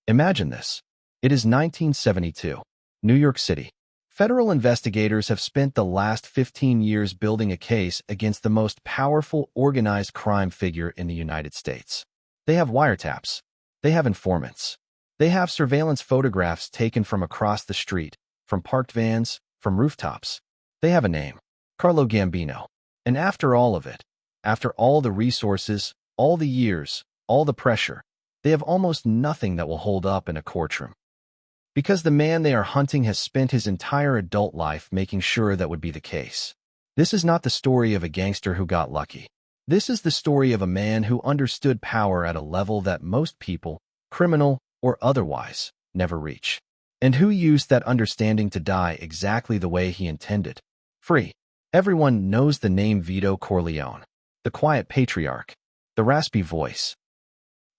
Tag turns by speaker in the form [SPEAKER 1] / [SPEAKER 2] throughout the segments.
[SPEAKER 1] Imagine this. It is 1972, New York City. Federal investigators have spent the last 15 years building a case against the most powerful organized crime figure in the United States. They have wiretaps. They have informants. They have surveillance photographs taken from across the street, from parked vans, from rooftops. They have a name, Carlo Gambino. And after all of it, after all the resources, all the years, all the pressure, they have almost nothing that will hold up in a courtroom. Because the man they are hunting has spent his entire adult life making sure that would be the case. This is not the story of a gangster who got lucky. This is the story of a man who understood power at a level that most people, criminal or otherwise, never reach. And who used that understanding to die exactly the way he intended. Free. Everyone knows the name Vito Corleone. The quiet patriarch. The raspy voice.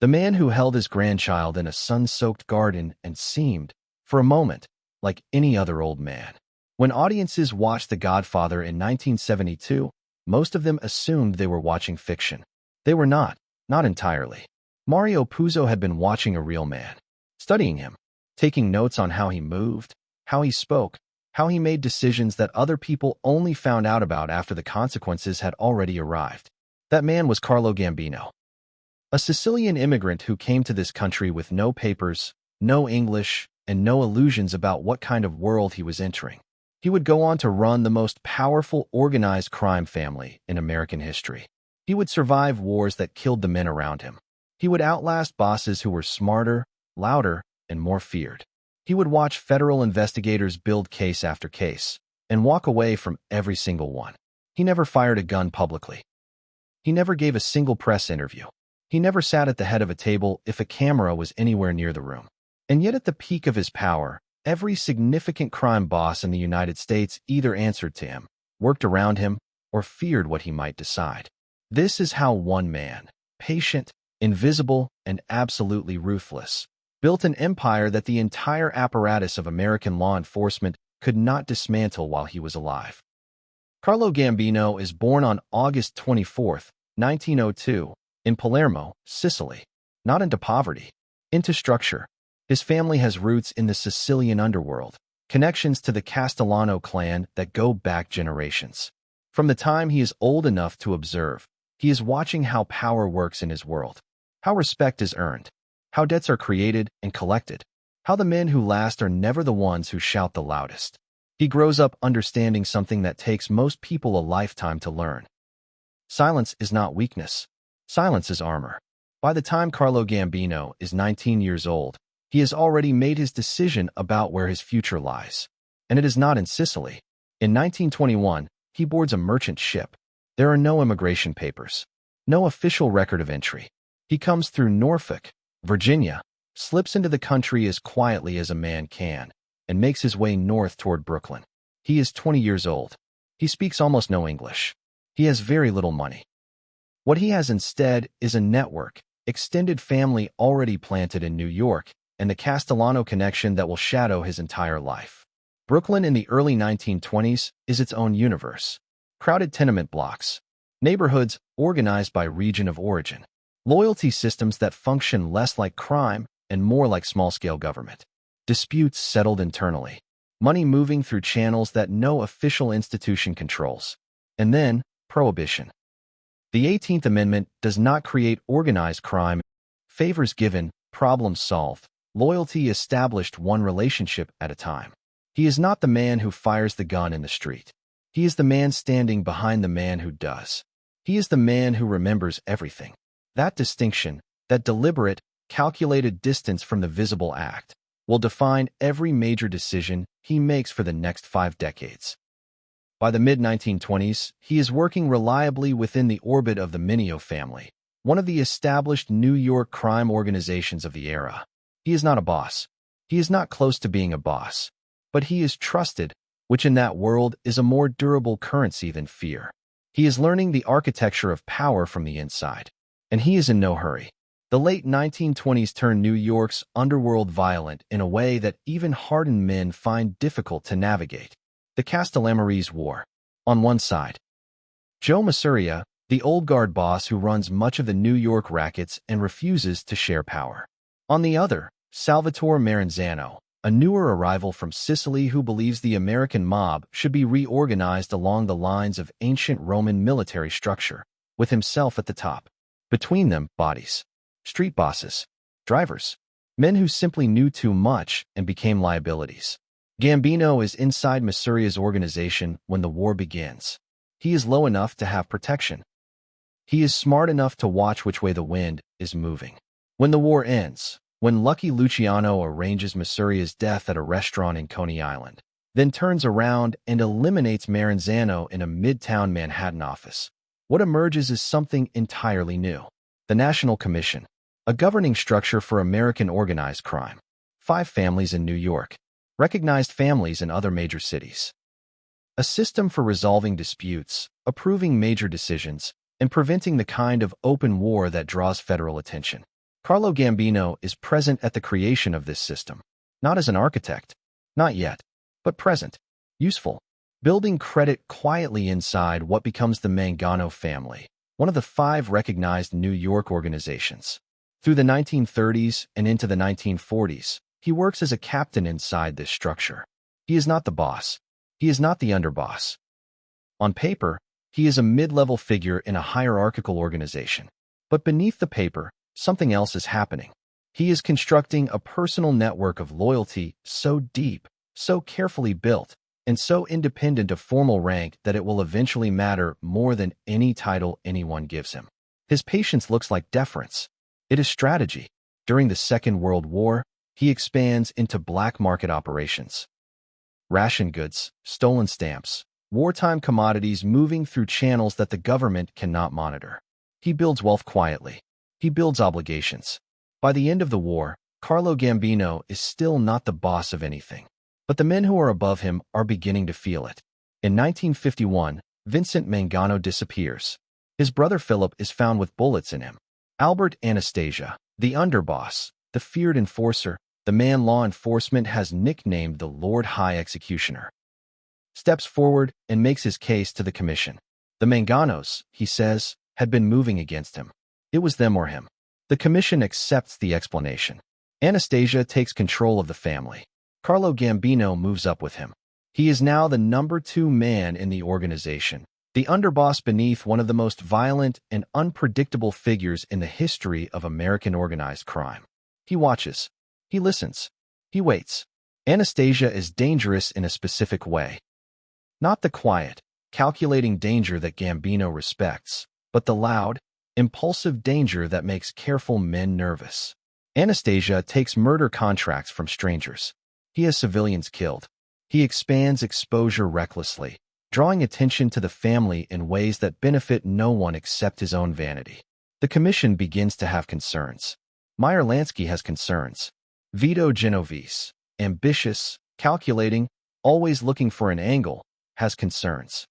[SPEAKER 1] The man who held his grandchild in a sun-soaked garden and seemed, for a moment, like any other old man. When audiences watched The Godfather in 1972, most of them assumed they were watching fiction. They were not entirely. Mario Puzo had been watching a real man, studying him, taking notes on how he moved, how he spoke, how he made decisions that other people only found out about after the consequences had already arrived. That man was Carlo Gambino, a Sicilian immigrant who came to this country with no papers, no English, and no illusions about what kind of world he was entering. He would go on to run the most powerful organized crime family in American history. He would survive wars that killed the men around him. He would outlast bosses who were smarter, louder, and more feared. He would watch federal investigators build case after case and walk away from every single one. He never fired a gun publicly. He never gave a single press interview. He never sat at the head of a table if a camera was anywhere near the room. And yet at the peak of his power, every significant crime boss in the United States either answered to him, worked around him, or feared what he might decide. This is how one man, patient, invisible, and absolutely ruthless, built an empire that the entire apparatus of American law enforcement could not dismantle while he was alive. Carlo Gambino is born on August 24, 1902, in Palermo, Sicily. Not into poverty, into structure. His family has roots in the Sicilian underworld, connections to the Castellano clan that go back generations. From the time he is old enough to observe, he is watching how power works in his world, how respect is earned, how debts are created and collected, how the men who last are never the ones who shout the loudest. He grows up understanding something that takes most people a lifetime to learn. Silence is not weakness. Silence is armor. By the time Carlo Gambino is 19 years old, he has already made his decision about where his future lies. And it is not in Sicily. In 1921, he boards a merchant ship. There are no immigration papers, no official record of entry. He comes through Norfolk, Virginia, slips into the country as quietly as a man can, and makes his way north toward Brooklyn. He is 20 years old. He speaks almost no English. He has very little money. What he has instead is a network, extended family already planted in New York, and the Castellano connection that will shadow his entire life. Brooklyn in the early 1920s is its own universe. Crowded tenement blocks, neighborhoods organized by region of origin, loyalty systems that function less like crime and more like small-scale government, disputes settled internally, money moving through channels that no official institution controls, and then prohibition. The 18th Amendment does not create organized crime, favors given, problems solved, loyalty established one relationship at a time. He is not the man who fires the gun in the street. He is the man standing behind the man who does. He is the man who remembers everything. That distinction, that deliberate, calculated distance from the visible act, will define every major decision he makes for the next 5 decades. By the mid-1920s, he is working reliably within the orbit of the Mineo family, one of the established New York crime organizations of the era. He is not a boss. He is not close to being a boss. But he is trusted, which in that world is a more durable currency than fear. He is learning the architecture of power from the inside. And he is in no hurry. The late 1920s turned New York's underworld violent in a way that even hardened men find difficult to navigate. The Castellammarese War. On one side, Joe Masuria, the old guard boss who runs much of the New York rackets and refuses to share power. On the other, Salvatore Maranzano, a newer arrival from Sicily who believes the American mob should be reorganized along the lines of ancient Roman military structure, with himself at the top. Between them, bodies. Street bosses. Drivers. Men who simply knew too much and became liabilities. Gambino is inside Masuria's organization when the war begins. He is low enough to have protection. He is smart enough to watch which way the wind is moving. When the war ends, when Lucky Luciano arranges Masuria's death at a restaurant in Coney Island, then turns around and eliminates Maranzano in a midtown Manhattan office, what emerges is something entirely new. The National Commission, a governing structure for American organized crime. 5 families in New York. Recognized families in other major cities. A system for resolving disputes, approving major decisions, and preventing the kind of open war that draws federal attention. Carlo Gambino is present at the creation of this system. Not as an architect. Not yet. But present. Useful. Building credit quietly inside what becomes the Mangano family, one of the 5 recognized New York organizations. Through the 1930s and into the 1940s, he works as a captain inside this structure. He is not the boss. He is not the underboss. On paper, he is a mid-level figure in a hierarchical organization. But beneath the paper, something else is happening. He is constructing a personal network of loyalty so deep, so carefully built, and so independent of formal rank that it will eventually matter more than any title anyone gives him. His patience looks like deference. It is strategy. During the Second World War, he expands into black market operations. Ration goods, stolen stamps, wartime commodities moving through channels that the government cannot monitor. He builds wealth quietly. He builds obligations. By the end of the war, Carlo Gambino is still not the boss of anything. But the men who are above him are beginning to feel it. In 1951, Vincent Mangano disappears. His brother Philip is found with bullets in him. Albert Anastasia, the underboss, the feared enforcer, the man law enforcement has nicknamed the Lord High Executioner, steps forward and makes his case to the commission. The Manganos, he says, had been moving against him. It was them or him. The commission accepts the explanation. Anastasia takes control of the family. Carlo Gambino moves up with him. He is now the number 2 man in the organization, the underboss beneath one of the most violent and unpredictable figures in the history of American organized crime. He watches. He listens. He waits. Anastasia is dangerous in a specific way. Not the quiet, calculating danger that Gambino respects, but the loud, impulsive danger that makes careful men nervous. Anastasia takes murder contracts from strangers. He has civilians killed. He expands exposure recklessly, drawing attention to the family in ways that benefit no one except his own vanity. The commission begins to have concerns. Meyer Lansky has concerns. Vito Genovese, ambitious, calculating, always looking for an angle, has concerns.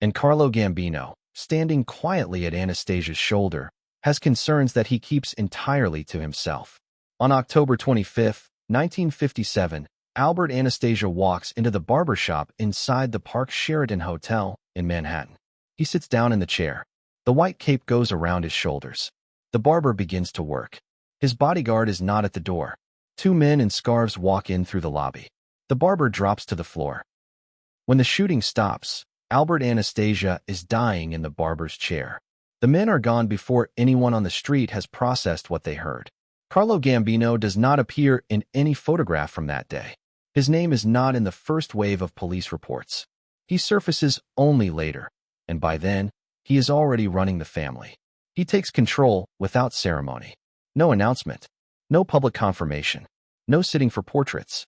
[SPEAKER 1] And Carlo Gambino, standing quietly at Anastasia's shoulder, has concerns that he keeps entirely to himself. On October 25, 1957, Albert Anastasia walks into the barber shop inside the Park Sheraton Hotel in Manhattan. He sits down in the chair. The white cape goes around his shoulders. The barber begins to work. His bodyguard is not at the door. 2 men in scarves walk in through the lobby. The barber drops to the floor. When the shooting stops, Albert Anastasia is dying in the barber's chair. The men are gone before anyone on the street has processed what they heard. Carlo Gambino does not appear in any photograph from that day. His name is not in the first wave of police reports. He surfaces only later, and by then, he is already running the family. He takes control without ceremony. No announcement. No public confirmation. No sitting for portraits.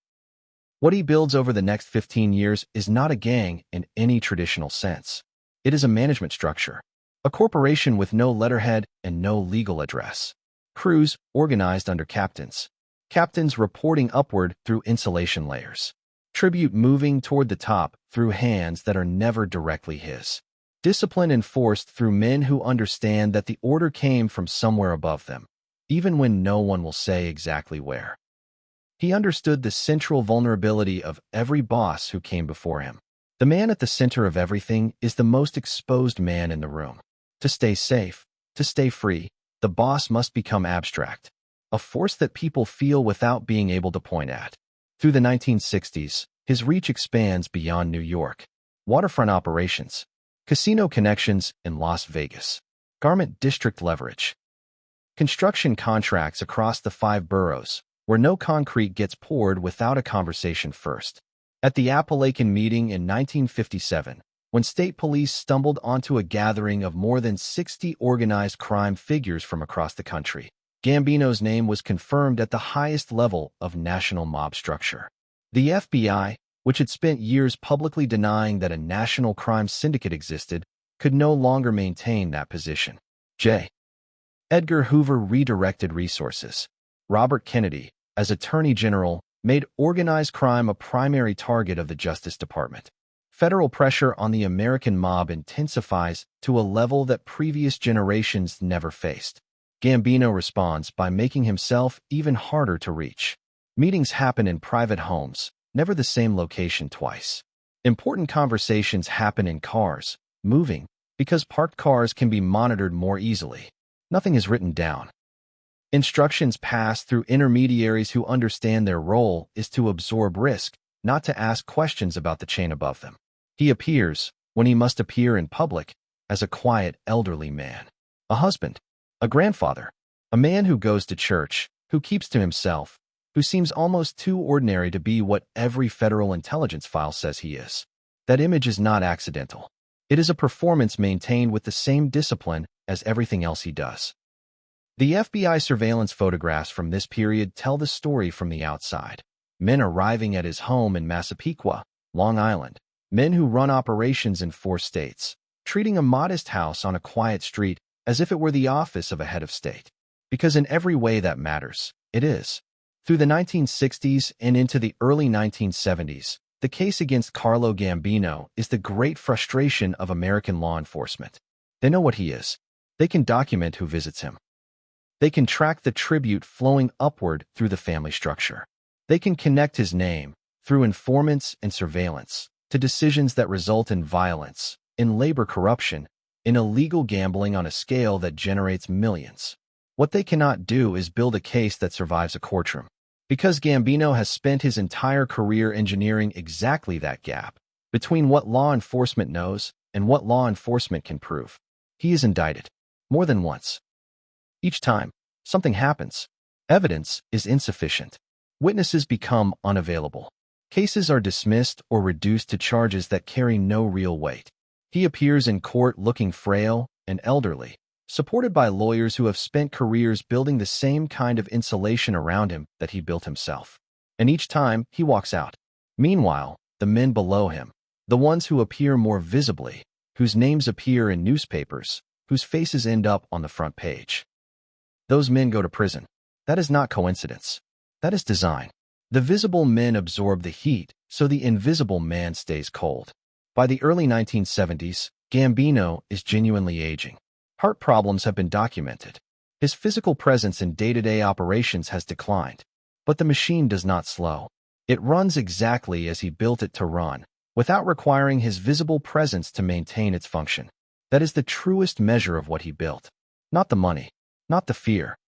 [SPEAKER 1] What he builds over the next 15 years is not a gang in any traditional sense. It is a management structure. A corporation with no letterhead and no legal address. Crews organized under captains. Captains reporting upward through insulation layers. Tribute moving toward the top through hands that are never directly his. Discipline enforced through men who understand that the order came from somewhere above them, even when no one will say exactly where. He understood the central vulnerability of every boss who came before him. The man at the center of everything is the most exposed man in the room. To stay safe, to stay free, the boss must become abstract. a force that people feel without being able to point at. Through the 1960s, his reach expands beyond New York. Waterfront operations, casino connections in Las Vegas, garment district leverage, construction contracts across the 5 boroughs, where no concrete gets poured without a conversation first. At the Appalachian meeting in 1957, when state police stumbled onto a gathering of more than 60 organized crime figures from across the country, Gambino's name was confirmed at the highest level of national mob structure. The FBI, which had spent years publicly denying that a national crime syndicate existed, could no longer maintain that position. J. Edgar Hoover redirected resources. Robert Kennedy, as Attorney General, made organized crime a primary target of the Justice Department. Federal pressure on the American mob intensifies to a level that previous generations never faced. Gambino responds by making himself even harder to reach. Meetings happen in private homes, never the same location twice. Important conversations happen in cars, moving, because parked cars can be monitored more easily. Nothing is written down. Instructions pass through intermediaries who understand their role is to absorb risk, not to ask questions about the chain above them. He appears, when he must appear in public, as a quiet, elderly man. A husband, a grandfather, a man who goes to church, who keeps to himself, who seems almost too ordinary to be what every federal intelligence file says he is. That image is not accidental. It is a performance maintained with the same discipline as everything else he does. The FBI surveillance photographs from this period tell the story from the outside. Men arriving at his home in Massapequa, Long Island. Men who run operations in 4 states, treating a modest house on a quiet street as if it were the office of a head of state. Because in every way that matters, it is. Through the 1960s and into the early 1970s, the case against Carlo Gambino is the great frustration of American law enforcement. They know what he is. They can document who visits him. They can track the tribute flowing upward through the family structure. They can connect his name, through informants and surveillance, to decisions that result in violence, in labor corruption, in illegal gambling on a scale that generates millions. What they cannot do is build a case that survives a courtroom. Because Gambino has spent his entire career engineering exactly that gap between what law enforcement knows and what law enforcement can prove. He is indicted. More than once. Each time, something happens. Evidence is insufficient. Witnesses become unavailable. Cases are dismissed or reduced to charges that carry no real weight. He appears in court looking frail and elderly, supported by lawyers who have spent careers building the same kind of insulation around him that he built himself. And each time, he walks out. Meanwhile, the men below him, the ones who appear more visibly, whose names appear in newspapers, whose faces end up on the front page. Those men go to prison. That is not coincidence. That is design. The visible men absorb the heat, so the invisible man stays cold. By the early 1970s, Gambino is genuinely aging. Heart problems have been documented. His physical presence in day-to-day operations has declined. But the machine does not slow. It runs exactly as he built it to run, without requiring his visible presence to maintain its function. That is the truest measure of what he built. Not the money, not the fear,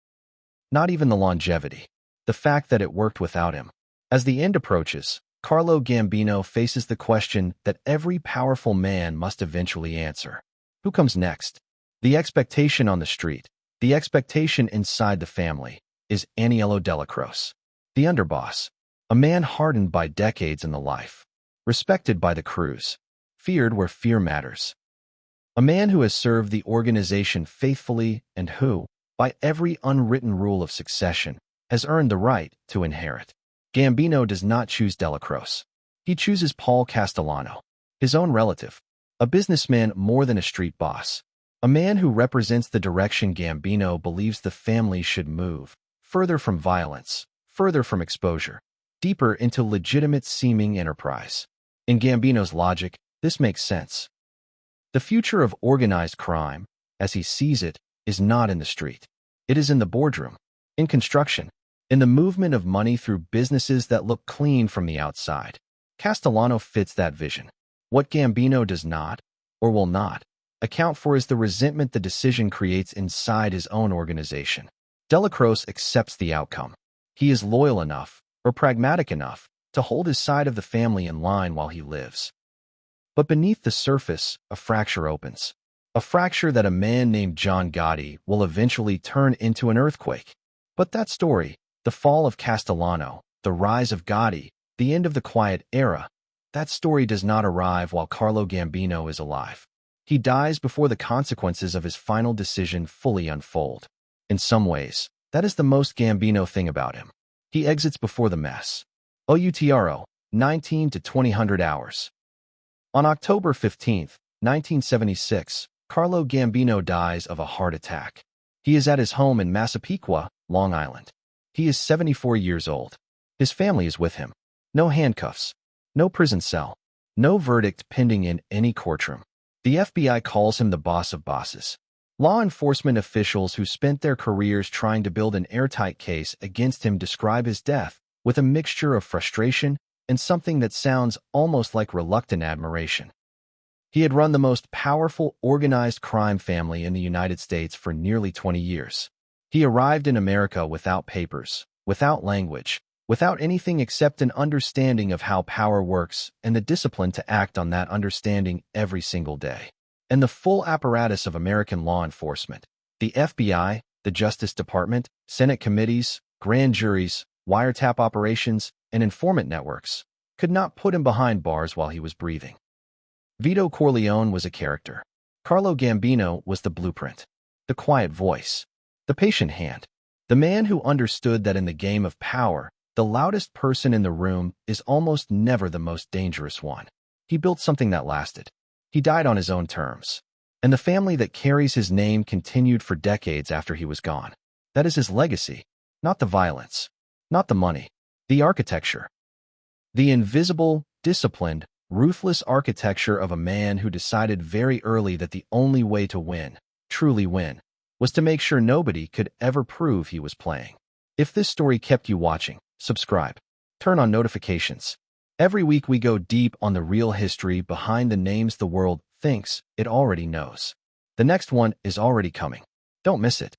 [SPEAKER 1] not even the longevity. The fact that it worked without him. As the end approaches, Carlo Gambino faces the question that every powerful man must eventually answer. Who comes next? The expectation on the street, the expectation inside the family, is Aniello Dellacroce, the underboss, a man hardened by decades in the life, respected by the crews, feared where fear matters. A man who has served the organization faithfully and who, by every unwritten rule of succession, has earned the right to inherit. Gambino does not choose Dellacroce. He chooses Paul Castellano, his own relative, a businessman more than a street boss, a man who represents the direction Gambino believes the family should move, further from violence, further from exposure, deeper into legitimate-seeming enterprise. In Gambino's logic, this makes sense. The future of organized crime, as he sees it, is not in the street. It is in the boardroom, in construction, in the movement of money through businesses that look clean from the outside. Castellano fits that vision. What Gambino does not, or will not, account for is the resentment the decision creates inside his own organization. Delacroix accepts the outcome. He is loyal enough, or pragmatic enough, to hold his side of the family in line while he lives. But beneath the surface, a fracture opens. A fracture that a man named John Gotti will eventually turn into an earthquake. But that story, the fall of Castellano, the rise of Gotti, the end of the quiet era, that story does not arrive while Carlo Gambino is alive. He dies before the consequences of his final decision fully unfold. In some ways, that is the most Gambino thing about him. He exits before the mess. OUTRO, 19 to 2000 hours. On October 15, 1976, Carlo Gambino dies of a heart attack. He is at his home in Massapequa, Long Island. He is 74 years old. His family is with him. No handcuffs. No prison cell. No verdict pending in any courtroom. The FBI calls him the boss of bosses. Law enforcement officials who spent their careers trying to build an airtight case against him describe his death with a mixture of frustration and something that sounds almost like reluctant admiration. He had run the most powerful organized crime family in the United States for nearly 20 years. He arrived in America without papers, without language, without anything except an understanding of how power works and the discipline to act on that understanding every single day. And the full apparatus of American law enforcement, the FBI, the Justice Department, Senate committees, grand juries, wiretap operations, and informant networks, could not put him behind bars while he was breathing. Vito Corleone was a character. Carlo Gambino was the blueprint, the quiet voice, the patient hand, the man who understood that in the game of power, the loudest person in the room is almost never the most dangerous one. He built something that lasted. He died on his own terms. And the family that carries his name continued for decades after he was gone. That is his legacy, not the violence, not the money, the architecture. The invisible, disciplined, ruthless architecture of a man who decided very early that the only way to win, truly win, was to make sure nobody could ever prove he was playing. If this story kept you watching, subscribe. Turn on notifications. Every week we go deep on the real history behind the names the world thinks it already knows. The next one is already coming. Don't miss it.